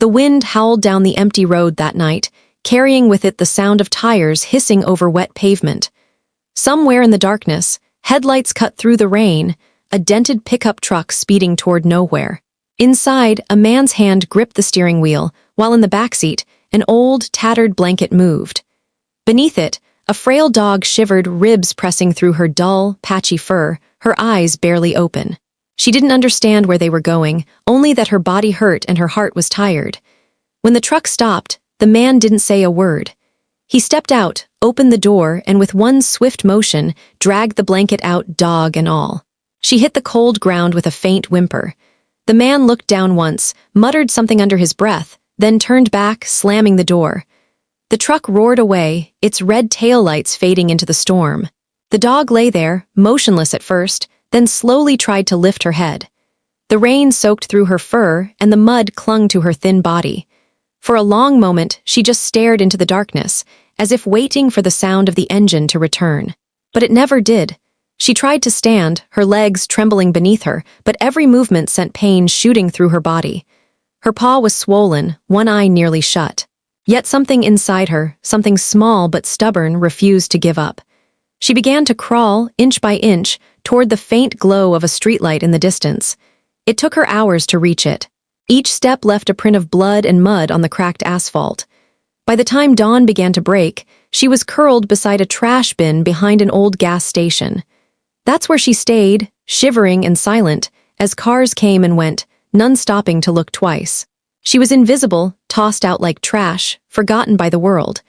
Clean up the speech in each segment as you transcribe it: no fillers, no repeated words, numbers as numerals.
The wind howled down the empty road that night, carrying with it the sound of tires hissing over wet pavement. Somewhere in the darkness, headlights cut through the rain, a dented pickup truck speeding toward nowhere. Inside, a man's hand gripped the steering wheel, while in the backseat, an old, tattered blanket moved. Beneath it, a frail dog shivered, ribs pressing through her dull, patchy fur, her eyes barely open. She didn't understand where they were going, only that her body hurt and her heart was tired. When the truck stopped, the man didn't say a word. He stepped out, opened the door, and with one swift motion, dragged the blanket out, dog and all. She hit the cold ground with a faint whimper. The man looked down once, muttered something under his breath, then turned back, slamming the door. The truck roared away, its red taillights fading into the storm. The dog lay there, motionless at first, then slowly tried to lift her head. The rain soaked through her fur, and the mud clung to her thin body. For a long moment, she just stared into the darkness, as if waiting for the sound of the engine to return. But it never did. She tried to stand, her legs trembling beneath her, but every movement sent pain shooting through her body. Her paw was swollen, one eye nearly shut. Yet something inside her, something small but stubborn, refused to give up. She began to crawl, inch by inch, toward the faint glow of a streetlight in the distance. It took her hours to reach it. Each step left a print of blood and mud on the cracked asphalt. By the time dawn began to break, she was curled beside a trash bin behind an old gas station. That's where she stayed, shivering and silent, as cars came and went, none stopping to look twice. She was invisible, tossed out like trash, forgotten by the world.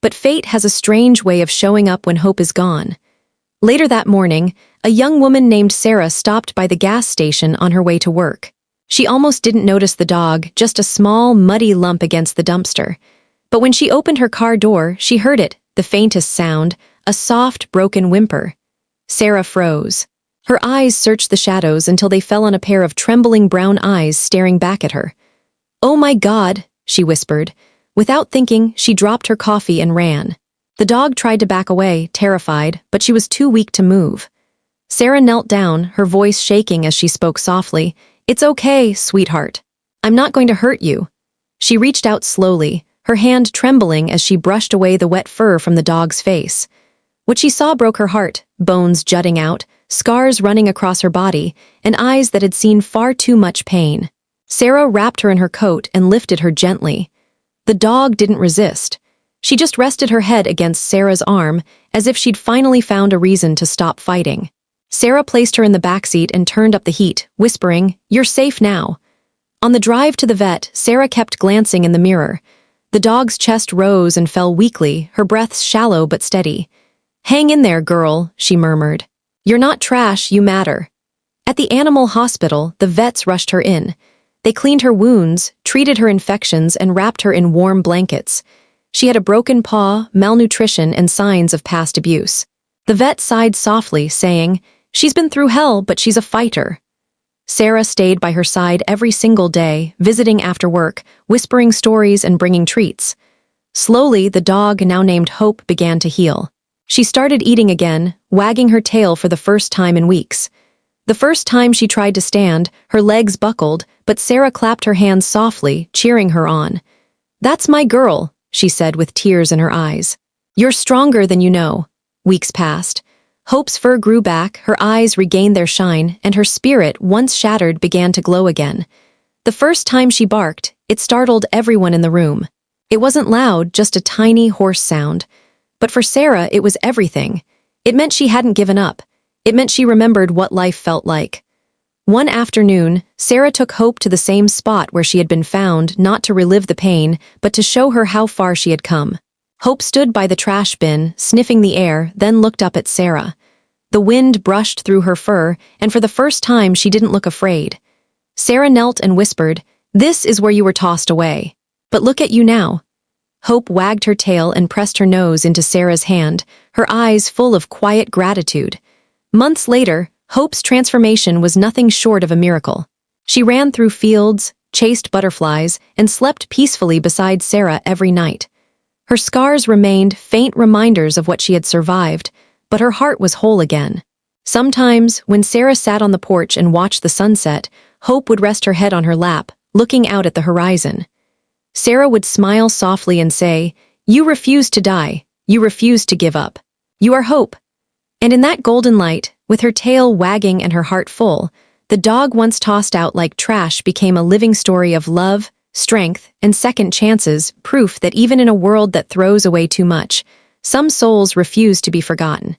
But fate has a strange way of showing up when hope is gone. Later that morning, a young woman named Sarah stopped by the gas station on her way to work. She almost didn't notice the dog, just a small, muddy lump against the dumpster. But when she opened her car door, she heard it, the faintest sound, a soft, broken whimper. Sarah froze. Her eyes searched the shadows until they fell on a pair of trembling brown eyes staring back at her. "Oh my God," she whispered. Without thinking, she dropped her coffee and ran. The dog tried to back away, terrified, but she was too weak to move. Sarah knelt down, her voice shaking as she spoke softly. "It's okay, sweetheart. I'm not going to hurt you." She reached out slowly, her hand trembling as she brushed away the wet fur from the dog's face. What she saw broke her heart, bones jutting out, scars running across her body, and eyes that had seen far too much pain. Sarah wrapped her in her coat and lifted her gently. The dog didn't resist. She just rested her head against Sarah's arm, as if she'd finally found a reason to stop fighting. Sarah placed her in the backseat and turned up the heat, whispering, "You're safe now." On the drive to the vet, Sarah kept glancing in the mirror. The dog's chest rose and fell weakly, her breath shallow but steady. "Hang in there, girl," she murmured. "You're not trash, you matter." At the animal hospital, the vets rushed her in. They cleaned her wounds, treated her infections, and wrapped her in warm blankets. She had a broken paw, malnutrition, and signs of past abuse. The vet sighed softly, saying, "She's been through hell, but she's a fighter." Sarah stayed by her side every single day, visiting after work, whispering stories and bringing treats. Slowly, the dog, now named Hope, began to heal. She started eating again, wagging her tail for the first time in weeks. The first time she tried to stand, her legs buckled, but Sarah clapped her hands softly, cheering her on. "That's my girl," she said with tears in her eyes. "You're stronger than you know." Weeks passed. Hope's fur grew back, her eyes regained their shine, and her spirit, once shattered, began to glow again. The first time she barked, it startled everyone in the room. It wasn't loud, just a tiny, hoarse sound. But for Sarah, it was everything. It meant she hadn't given up. It meant she remembered what life felt like. One afternoon, Sarah took Hope to the same spot where she had been found, not to relive the pain, but to show her how far she had come. Hope stood by the trash bin, sniffing the air, then looked up at Sarah. The wind brushed through her fur, and for the first time she didn't look afraid. Sarah knelt and whispered, "This is where you were tossed away. But look at you now." Hope wagged her tail and pressed her nose into Sarah's hand, her eyes full of quiet gratitude. Months later, Hope's transformation was nothing short of a miracle. She ran through fields, chased butterflies, and slept peacefully beside Sarah every night. Her scars remained faint reminders of what she had survived, but her heart was whole again. Sometimes, when Sarah sat on the porch and watched the sunset, Hope would rest her head on her lap, looking out at the horizon. Sarah would smile softly and say, "You refuse to die. You refuse to give up. You are hope." And in that golden light, with her tail wagging and her heart full, the dog once tossed out like trash became a living story of love, strength, and second chances, proof that even in a world that throws away too much, some souls refuse to be forgotten.